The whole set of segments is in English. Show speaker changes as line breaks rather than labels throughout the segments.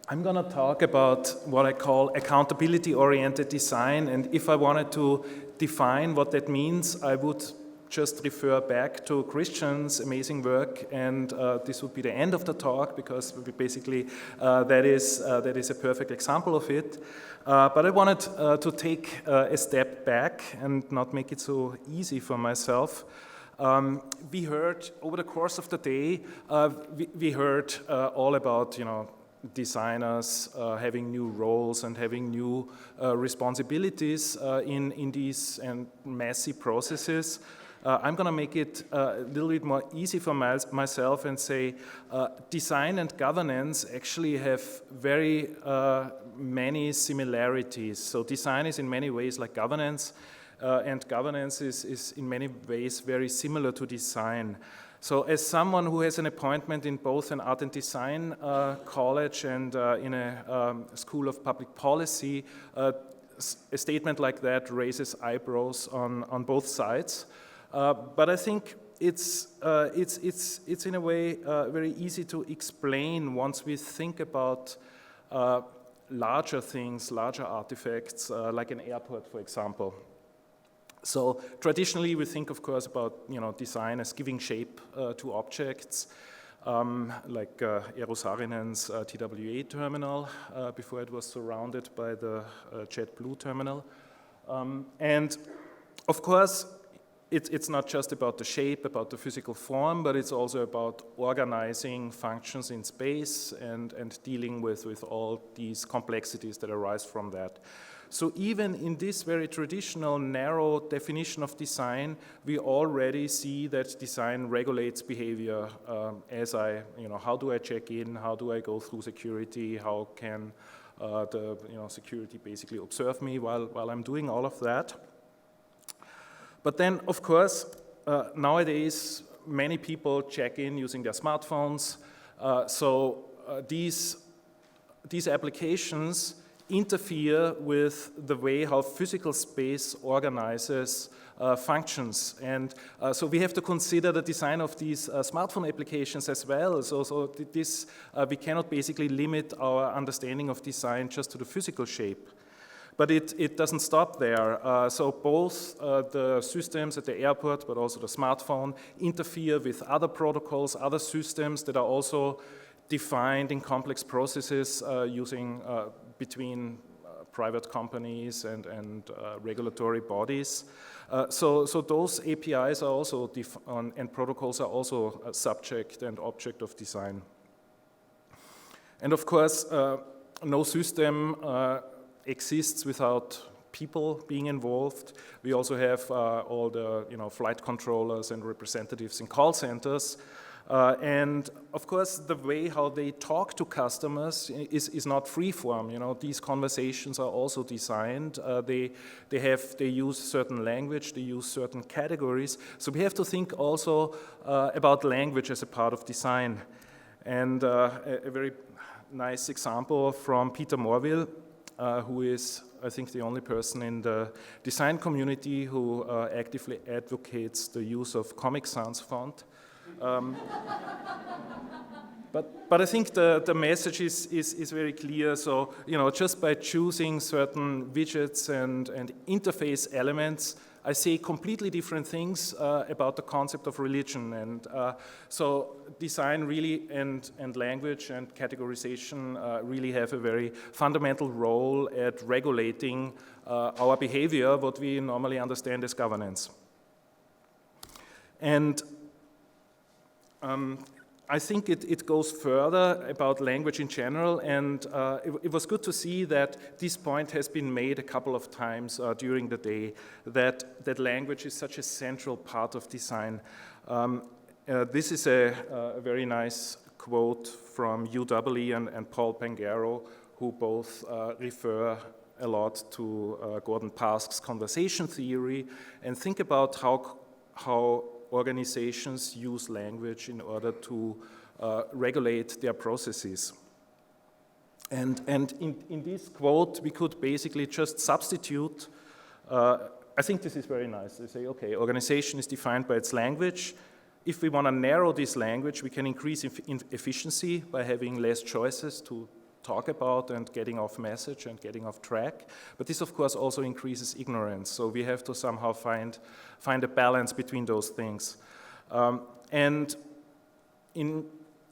I'm going to talk about what I call accountability-oriented design, and if I wanted to define what that means, I would just refer back to Christian's amazing work, and this would be the end of the talk, because basically that is a perfect example of it. But I wanted to take a step back and not make it so easy for myself. We heard over the course of the day, we heard all about, designers having new roles and having new responsibilities in these and messy processes. I'm going to make it a little bit more easy for myself and say design and governance actually have very many similarities. So design is in many ways like governance, and governance is in many ways very similar to design. So as someone who has an appointment in both an art and design college and in a school of public policy, a statement like that raises eyebrows on both sides. But I think it's in a way very easy to explain once we think about larger things, larger artifacts, like an airport, for example. So traditionally, we think, of course, about design as giving shape to objects, like Eero Saarinen's TWA terminal before it was surrounded by the JetBlue terminal. And of course, it's not just about the shape, about the physical form, but it's also about organizing functions in space and dealing with all these complexities that arise from that. So even in this very traditional, narrow definition of design, we already see that design regulates behavior how do I check in, how do I go through security, how can the security basically observe me while I'm doing all of that. But then, of course, nowadays, many people check in using their smartphones. These applications interfere with the way how physical space organizes functions. And so we have to consider the design of these smartphone applications as well. So this, we cannot basically limit our understanding of design just to the physical shape. But it doesn't stop there. So both the systems at the airport, but also the smartphone, interfere with other protocols, other systems that are also defined in complex processes using between private companies and regulatory bodies. So those APIs are also and protocols are also a subject and object of design. And of course, no system exists without people being involved. We also have all the flight controllers and representatives in call centers. And of course, the way how they talk to customers is not free-form. These conversations are also designed. They use certain language, they use certain categories. So we have to think also about language as a part of design. And a very nice example from Peter Morville, who is, I think, the only person in the design community who actively advocates the use of Comic Sans font. But I think the message is very clear. So, just by choosing certain widgets and interface elements, I say completely different things about the concept of religion. And so design really and language and categorization really have a very fundamental role at regulating our behavior, what we normally understand as governance. And I think it goes further about language in general, and it was good to see that this point has been made a couple of times during the day, that language is such a central part of design. This is a very nice quote from Hugh Doubly and Paul Pangaro, who both refer a lot to Gordon Pask's conversation theory, and think about how organizations use language in order to regulate their processes. And in this quote, we could basically just substitute, I think this is very nice. They say, okay, organization is defined by its language. If we want to narrow this language, we can increase efficiency by having less choices to talk about and getting off message and getting off track. But this, of course, also increases ignorance. So we have to somehow find a balance between those things. And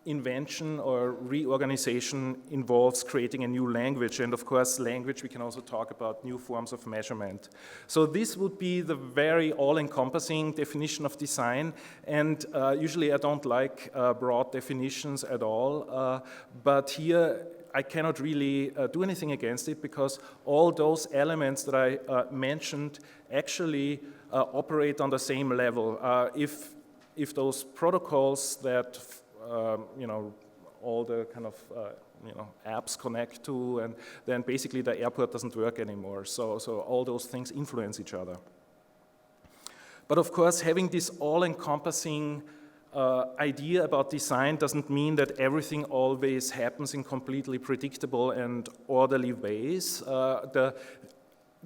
invention or reorganization involves creating a new language, and of course language, we can also talk about new forms of measurement. So this would be the very all-encompassing definition of design, and usually I don't like broad definitions at all, but here I cannot really do anything against it, because all those elements that I mentioned actually operate on the same level. If those protocols that all the kind of apps connect to, and then basically the airport doesn't work anymore. So all those things influence each other. But of course, having this all-encompassing idea about design doesn't mean that everything always happens in completely predictable and orderly ways.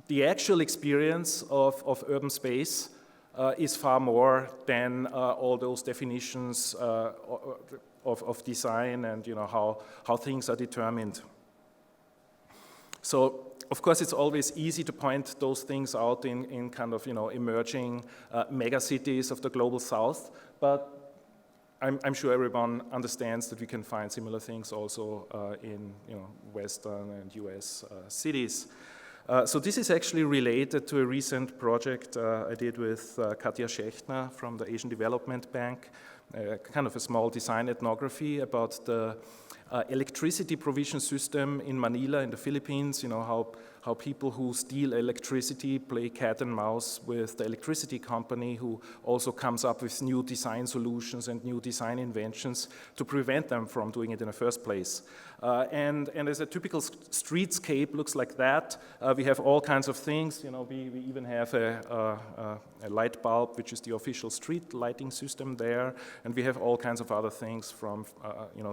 The actual experience of urban space is far more than all those definitions of design and how things are determined. So, of course, it's always easy to point those things out in kind of emerging megacities of the global south, but I'm sure everyone understands that we can find similar things also in Western and US cities. So this is actually related to a recent project I did with Katja Schechtner from the Asian Development Bank, kind of a small design ethnography about the electricity provision system in Manila in the Philippines, how people who steal electricity play cat and mouse with the electricity company, who also comes up with new design solutions and new design inventions to prevent them from doing it in the first place. And as a typical streetscape looks like that, we have all kinds of things. We even have a light bulb, which is the official street lighting system there, and we have all kinds of other things from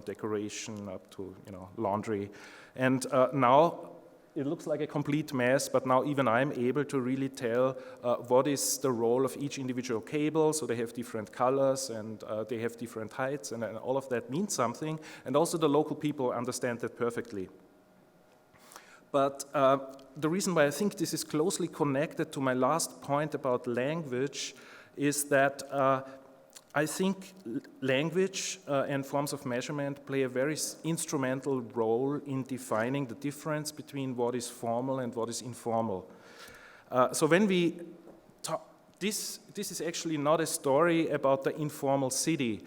decoration up to laundry. And now it looks like a complete mess, but now even I'm able to really tell what is the role of each individual cable. So they have different colors and they have different heights, and all of that means something. And also the local people understand that perfectly. But the reason why I think this is closely connected to my last point about language is that I think language and forms of measurement play a very instrumental role in defining the difference between what is formal and what is informal. So when we talk, this is actually not a story about the informal city,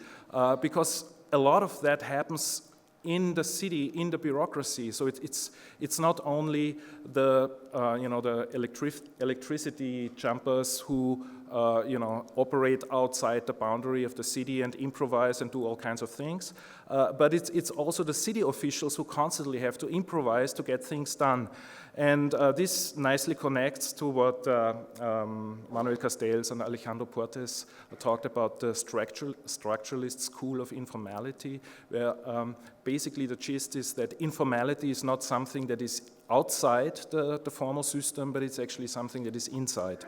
because a lot of that happens in the city, in the bureaucracy. So it's not only the electricity jumpers who operate outside the boundary of the city and improvise and do all kinds of things, but it's also the city officials who constantly have to improvise to get things done. And this nicely connects to what Manuel Castells and Alejandro Portes talked about, the structuralist school of informality, where basically the gist is that informality is not something that is outside the formal system, but it's actually something that is inside.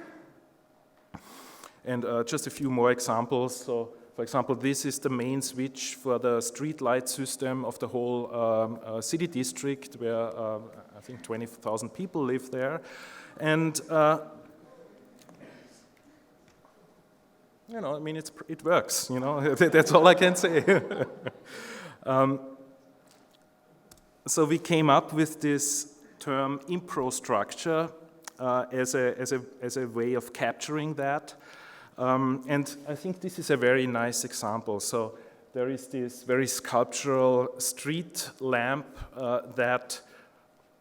And just a few more examples. So, for example, this is the main switch for the street light system of the whole city district, where I think 20,000 people live there. And, I mean, it works, that's all I can say. So we came up with this term improstructure as a way of capturing that. And I think this is a very nice example. So there is this very sculptural street lamp that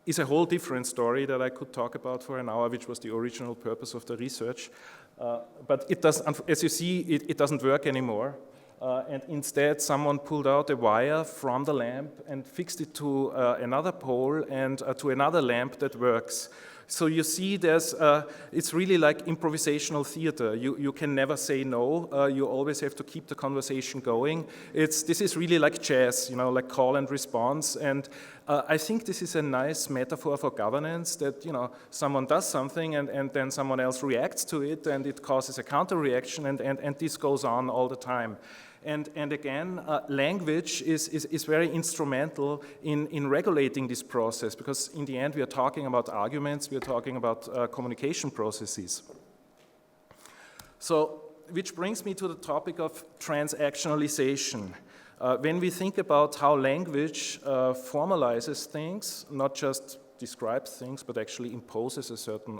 is a whole different story that I could talk about for an hour, which was the original purpose of the research. But it does, as you see, it doesn't work anymore. And instead, someone pulled out a wire from the lamp and fixed it to another pole and to another lamp that works. So you see, it's really like improvisational theater. You can never say no. You always have to keep the conversation going. This is really like jazz, like call and response. And I think this is a nice metaphor for governance, that someone does something and then someone else reacts to it, and it causes a counter reaction, and this goes on all the time. And again, language is very instrumental in regulating this process, because in the end we are talking about arguments, we are talking about communication processes. So, which brings me to the topic of transactionalization. When we think about how language formalizes things, not just describes things, but actually imposes a certain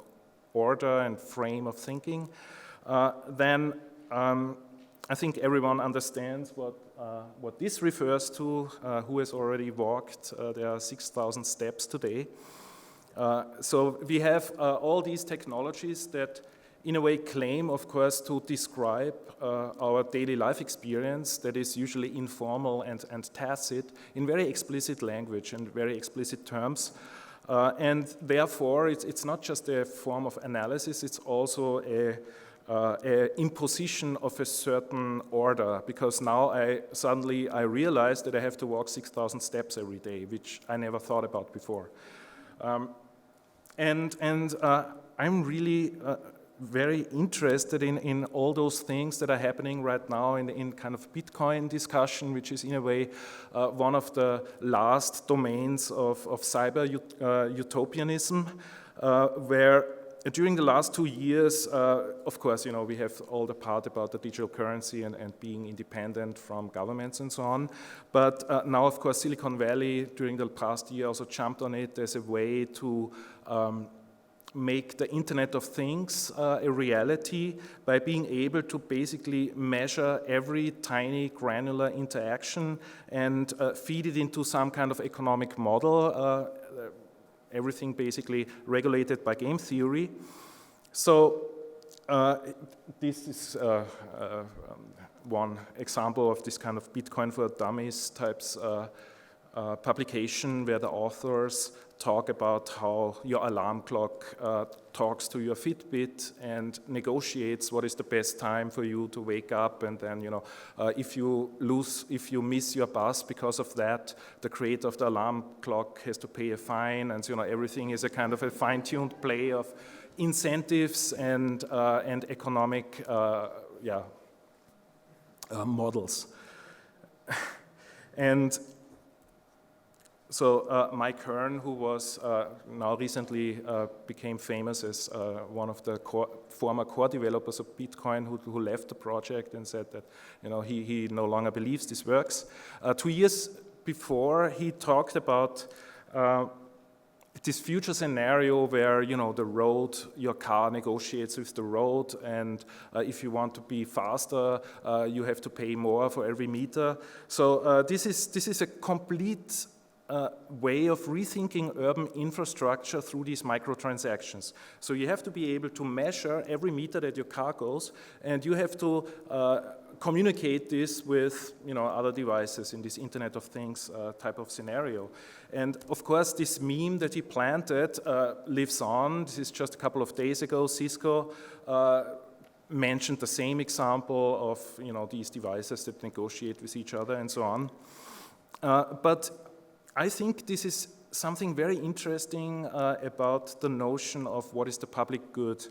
order and frame of thinking, then I think everyone understands what this refers to, who has already walked. There are 6,000 steps today. So we have all these technologies that in a way claim, of course, to describe our daily life experience that is usually informal and tacit in very explicit language and very explicit terms. And therefore, it's not just a form of analysis, it's also a imposition of a certain order, because now I realize that I have to walk 6,000 steps every day, which I never thought about before. And I'm really very interested in all those things that are happening right now in kind of Bitcoin discussion, which is in a way one of the last domains of cyber utopianism, where during the last 2 years, of course, we have all the part about the digital currency and being independent from governments and so on. But now, of course, Silicon Valley during the past year also jumped on it as a way to make the Internet of Things a reality by being able to basically measure every tiny granular interaction and feed it into some kind of economic model, everything basically regulated by game theory. So this is one example of this kind of Bitcoin for Dummies types publication, where the authors talk about how your alarm clock talks to your Fitbit and negotiates what is the best time for you to wake up, and then if you miss your bus because of that, the creator of the alarm clock has to pay a fine, and everything is a kind of a fine-tuned play of incentives and economic models. And so Mike Hearn, who was now recently became famous as one of the former core developers of Bitcoin, who left the project and said that he no longer believes this works. 2 years before, he talked about this future scenario where your car negotiates with the road, and if you want to be faster, you have to pay more for every meter. So this is a complete way of rethinking urban infrastructure through these microtransactions. So you have to be able to measure every meter that your car goes, and you have to communicate this with other devices in this Internet of Things type of scenario. And of course, this meme that he planted lives on. This is just a couple of days ago. Cisco mentioned the same example of these devices that negotiate with each other and so on. But I think this is something very interesting about the notion of what is the public good.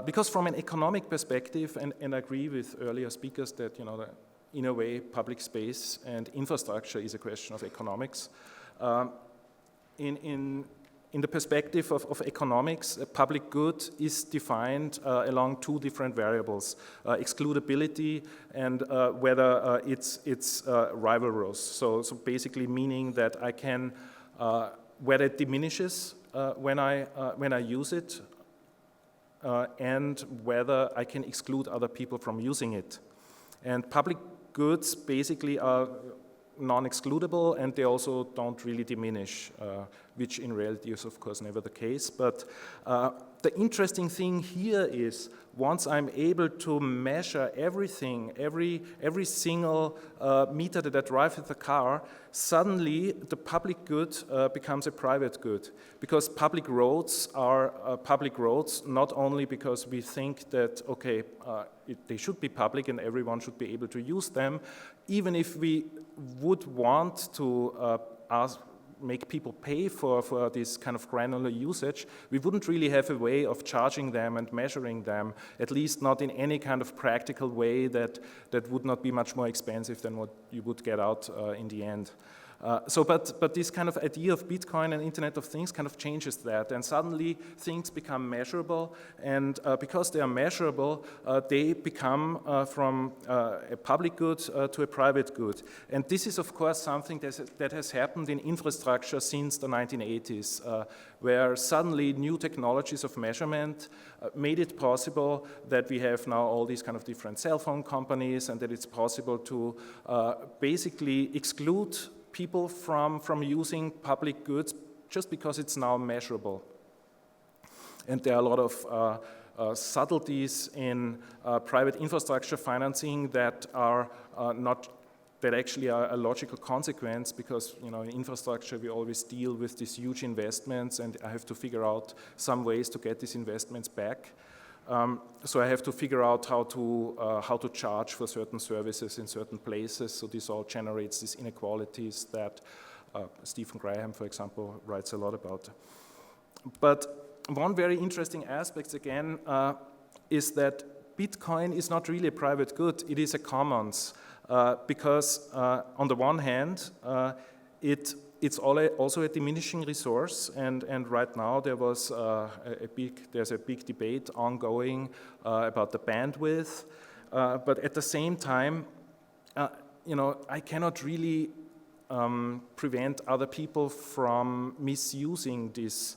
Because from an economic perspective, and I agree with earlier speakers that in a way public space and infrastructure is a question of economics. In the perspective of economics, a public good is defined along two different variables, excludability and whether it's rivalrous. So basically meaning that I can, whether it diminishes when I use it, and whether I can exclude other people from using it. And public goods basically are non-excludable, and they also don't really diminish, which in reality is of course never the case. But the interesting thing here is once I'm able to measure everything, every single meter that I drive with the car, suddenly the public good becomes a private good, because public roads are public roads not only because we think that they should be public and everyone should be able to use them, even if we would want to make people pay for this kind of granular usage, we wouldn't really have a way of charging them and measuring them, at least not in any kind of practical way that would not be much more expensive than what you would get out in the end. But this kind of idea of Bitcoin and Internet of Things kind of changes that, and suddenly things become measurable, and because they are measurable, they become from a public good to a private good. And this is, of course, something that has happened in infrastructure since the 1980s, where suddenly new technologies of measurement made it possible that we have now all these kind of different cell phone companies, and that it's possible to basically exclude people from using public goods just because it's now measurable. And there are a lot of subtleties in private infrastructure financing that are that actually are a logical consequence, because in infrastructure we always deal with these huge investments, and I have to figure out some ways to get these investments back. So I have to figure out how to charge for certain services in certain places. So this all generates these inequalities that Stephen Graham, for example, writes a lot about. But one very interesting aspect, again, is that Bitcoin is not really a private good. It is a commons, because on the one hand, it's also a diminishing resource, and right now there's a big debate ongoing about the bandwidth, but at the same time, I cannot really prevent other people from misusing this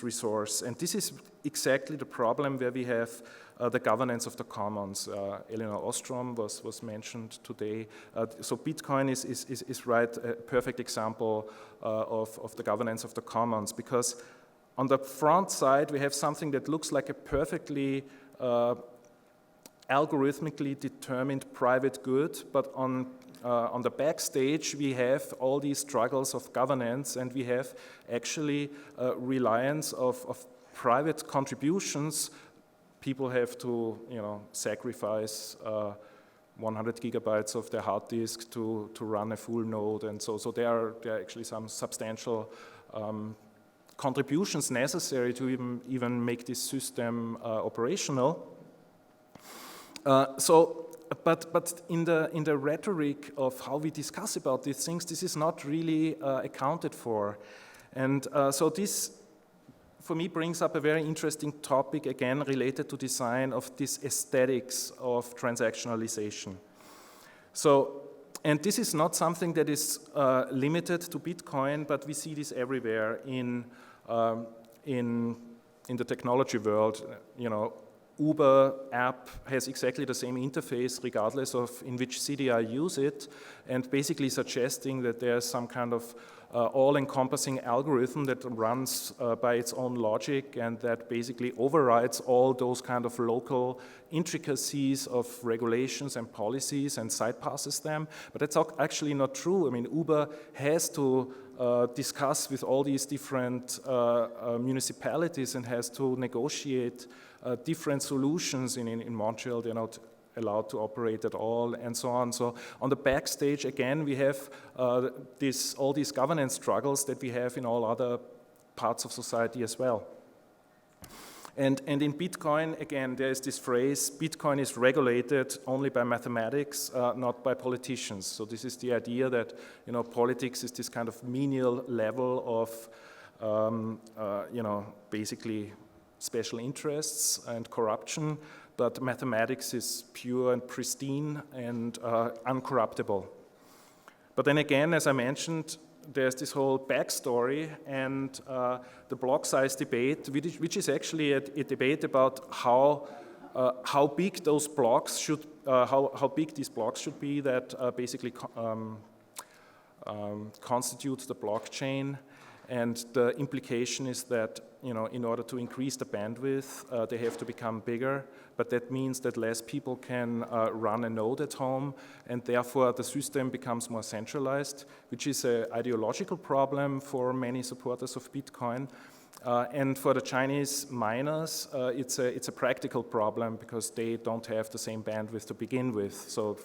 resource, and this is exactly the problem where we have the governance of the commons. Elinor Ostrom was mentioned today. So Bitcoin is right, a perfect example of the governance of the commons, because on the front side we have something that looks like a perfectly algorithmically determined private good, but on the backstage we have all these struggles of governance, and we have actually reliance of private contributions. People have to, sacrifice 100 gigabytes of their hard disk to run a full node, and so there are actually some substantial contributions necessary to even make this system operational. But in the rhetoric of how we discuss about these things, this is not really accounted for, and so this, for me, brings up a very interesting topic, again, related to design of this aesthetics of transactionalization. So, and this is not something that is limited to Bitcoin, but we see this everywhere in the technology world. Uber app has exactly the same interface regardless of in which city I use it, and basically suggesting that there's some kind of all-encompassing algorithm that runs by its own logic, and that basically overrides all those kind of local intricacies of regulations and policies and sidepasses them. But that's actually not true. I mean, Uber has to discuss with all these different municipalities and has to negotiate different solutions. In Montreal, they're not allowed to operate at all, and so on. So on the backstage, again, we have all these governance struggles that we have in all other parts of society as well. And in Bitcoin, again, there is this phrase, Bitcoin is regulated only by mathematics, not by politicians. So this is the idea that, politics is this kind of menial level of, basically special interests and corruption, but mathematics is pure and pristine and uncorruptible. But then again, as I mentioned, there's this whole backstory and the block size debate, which is actually a debate about how big those blocks should, how big these blocks should be that basically constitute the blockchain. And the implication is that, in order to increase the bandwidth, they have to become bigger, but that means that less people can run a node at home, and therefore the system becomes more centralized, which is an ideological problem for many supporters of Bitcoin. And for the Chinese miners, it's a practical problem because they don't have the same bandwidth to begin with. So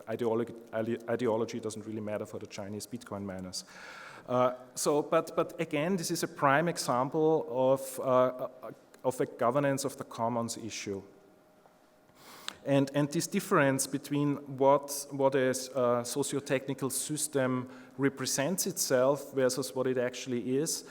ideology doesn't really matter for the Chinese Bitcoin miners. But again, this is a prime example of a governance of the commons issue. And this difference between what a socio-technical system represents itself versus what it actually is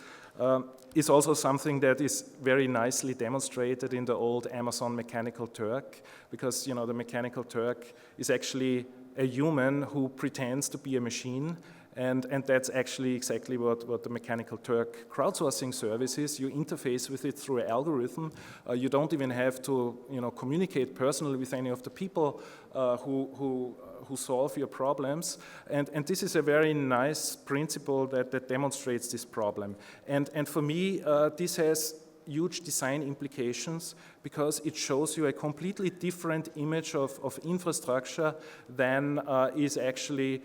also something that is very nicely demonstrated in the old Amazon Mechanical Turk, because the Mechanical Turk is actually a human who pretends to be a machine, and that's actually exactly what the Mechanical Turk crowdsourcing service is. You interface with it through an algorithm. You don't even have to communicate personally with any of the people who solve your problems. And this is a very nice principle that demonstrates this problem. And for me, this has huge design implications because it shows you a completely different image of infrastructure than is actually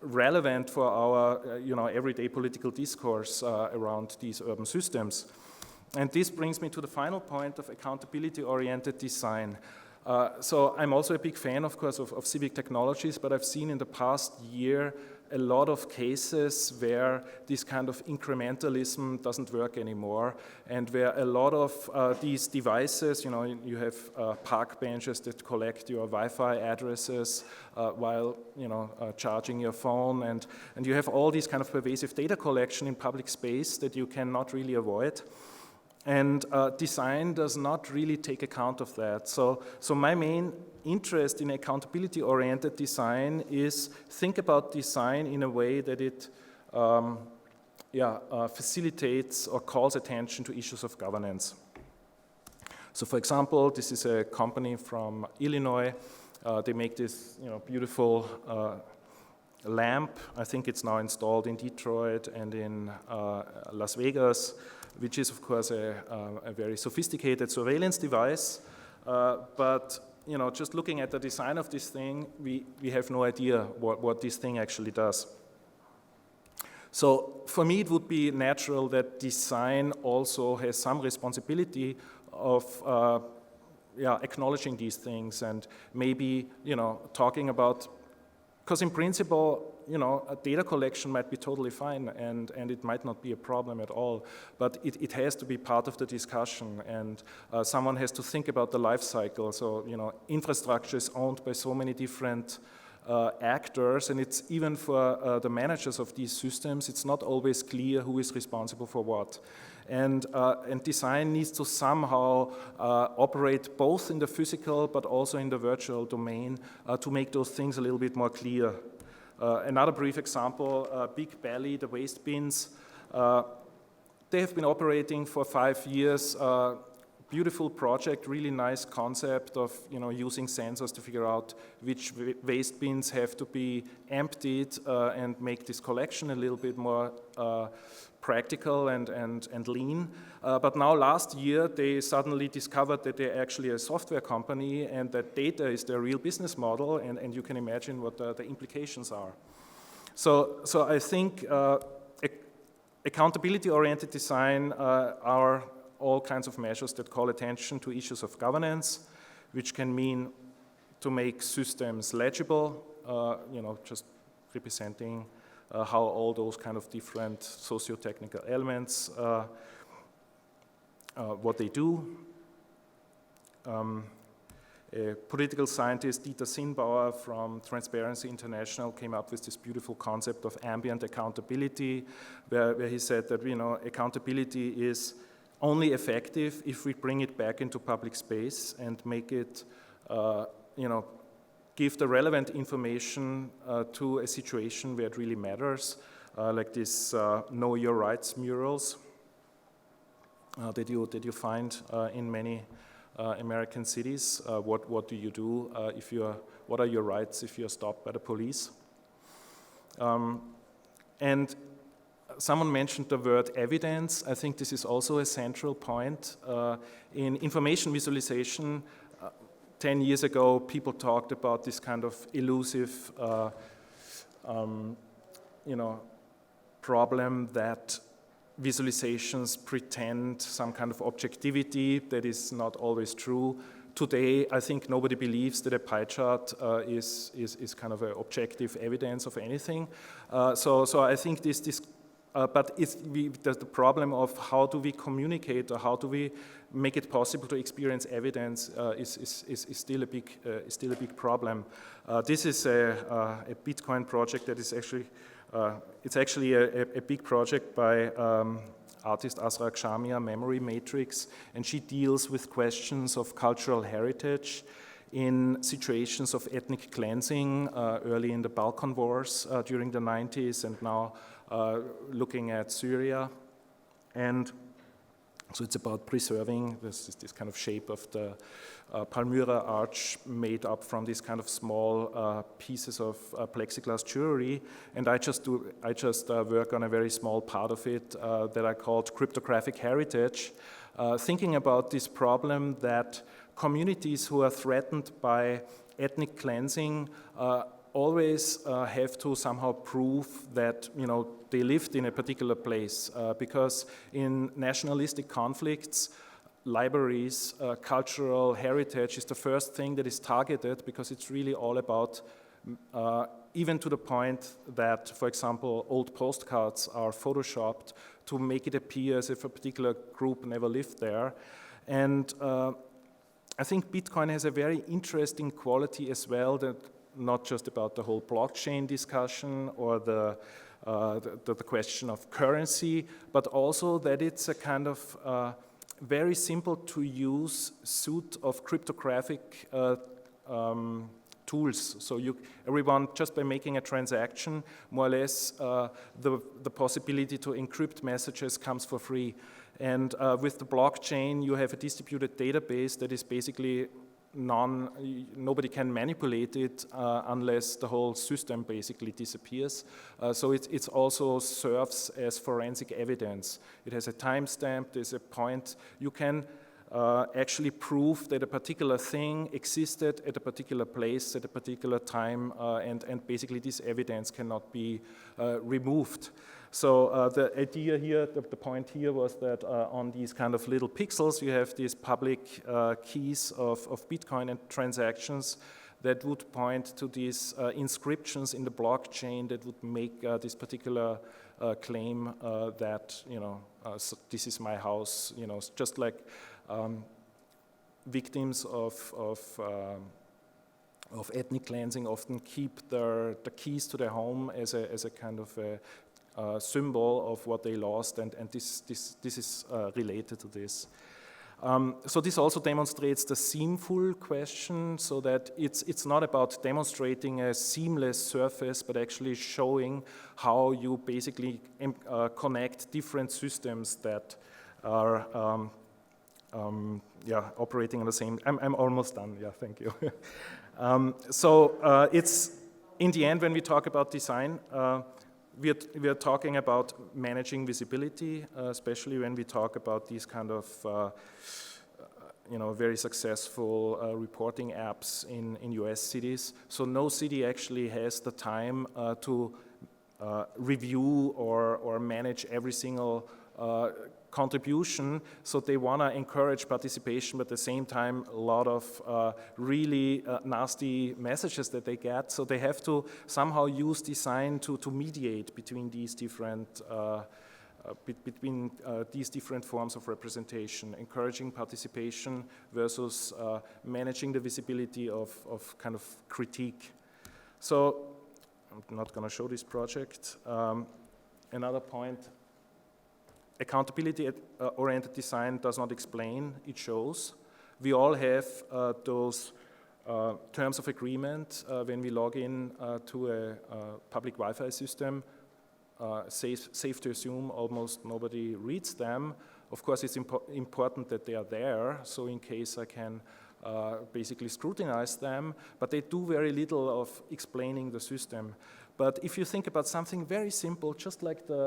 relevant for our everyday political discourse around these urban systems. And this brings me to the final point of accountability-oriented design. So I'm also a big fan, of course, of civic technologies, but I've seen in the past year a lot of cases where this kind of incrementalism doesn't work anymore, and where a lot of these devices, you have park benches that collect your Wi-Fi addresses while charging your phone, and you have all these kind of pervasive data collection in public space that you cannot really avoid. And design does not really take account of that. So my main interest in accountability-oriented design is think about design in a way that it facilitates or calls attention to issues of governance. So for example, this is a company from Illinois. They make this beautiful lamp. I think it's now installed in Detroit and in Las Vegas, which is, of course, a very sophisticated surveillance device. But just looking at the design of this thing, we have no idea what this thing actually does. So for me, it would be natural that design also has some responsibility of acknowledging these things and maybe talking about, because in principle, a data collection might be totally fine and it might not be a problem at all, but it has to be part of the discussion, and someone has to think about the life cycle. So, infrastructure is owned by so many different actors, and it's even for the managers of these systems, it's not always clear who is responsible for what. And design needs to somehow operate both in the physical but also in the virtual domain to make those things a little bit more clear. Another brief example, Big Belly, the waste bins, they have been operating for 5 years. Beautiful project, really nice concept of using sensors to figure out which waste bins have to be emptied and make this collection a little bit more practical and lean. But now last year they suddenly discovered that they're actually a software company and that data is their real business model, and you can imagine what the implications are. So I think accountability-oriented design are all kinds of measures that call attention to issues of governance, which can mean to make systems legible, just representing how all those kind of different socio-technical elements, what they do. A political scientist, Dieter Sinnbauer from Transparency International, came up with this beautiful concept of ambient accountability, where he said that accountability is only effective if we bring it back into public space and make it, give the relevant information to a situation where it really matters, like this Know Your Rights murals that you find in many American cities. What do you do what are your rights if you're stopped by the police? And someone mentioned the word evidence. I think this is also a central point. In information visualization, 10 years ago, people talked about this kind of elusive problem that visualizations pretend some kind of objectivity that is not always true. Today, I think nobody believes that a pie chart is kind of an objective evidence of anything. So I think this but there's the problem of how do we communicate, or how do we make it possible to experience evidence is still a big problem. This is a Bitcoin project that is actually it's actually a big project by artist Asra Kshamia, Memory Matrix, and she deals with questions of cultural heritage in situations of ethnic cleansing early in the Balkan Wars during the 90s, and now looking at Syria. And so it's about preserving this kind of shape of the Palmyra arch made up from these kind of small pieces of plexiglass jewelry. And I just work on a very small part of it that I called cryptographic heritage, thinking about this problem that communities who are threatened by ethnic cleansing always have to somehow prove that, you know, they lived in a particular place, because in nationalistic conflicts, libraries, cultural heritage is the first thing that is targeted, because it's really all about, even to the point that, for example, old postcards are photoshopped to make it appear as if a particular group never lived there. And I think Bitcoin has a very interesting quality as well, that not just about the whole blockchain discussion or the question of currency, but also that it's a kind of very simple to use suite of cryptographic tools. So everyone, just by making a transaction, more or less the possibility to encrypt messages comes for free. And with the blockchain, you have a distributed database that is basically nobody can manipulate it unless the whole system basically disappears. So it also serves as forensic evidence. It has a timestamp, there's a point. You can actually prove that a particular thing existed at a particular place at a particular time, and basically this evidence cannot be removed. So the idea here, the point here was that on these kind of little pixels, you have these public keys of Bitcoin and transactions that would point to these inscriptions in the blockchain that would make this particular claim that, you know, this is my house, you know, just like victims of ethnic cleansing often keep the keys to their home as a kind of a symbol of what they lost, and this is related to this. So this also demonstrates the seamful question, so that it's not about demonstrating a seamless surface, but actually showing how you basically connect different systems that are operating on the same. I'm almost done. Yeah, thank you. So it's in the end, when we talk about design, we are talking about managing visibility, especially when we talk about these kind of very successful reporting apps in US cities. So no city actually has the time to review or manage every single contribution, so they want to encourage participation, but at the same time a lot of really nasty messages that they get, so they have to somehow use design to mediate between these different forms of representation, encouraging participation versus managing the visibility of kind of critique. So I'm not going to show this project. Another point, accountability-oriented design does not explain, it shows. We all have those terms of agreement when we log in to a public Wi-Fi system. Safe to assume almost nobody reads them. Of course, it's important that they are there, so in case I can basically scrutinize them, but they do very little of explaining the system. But if you think about something very simple, just like the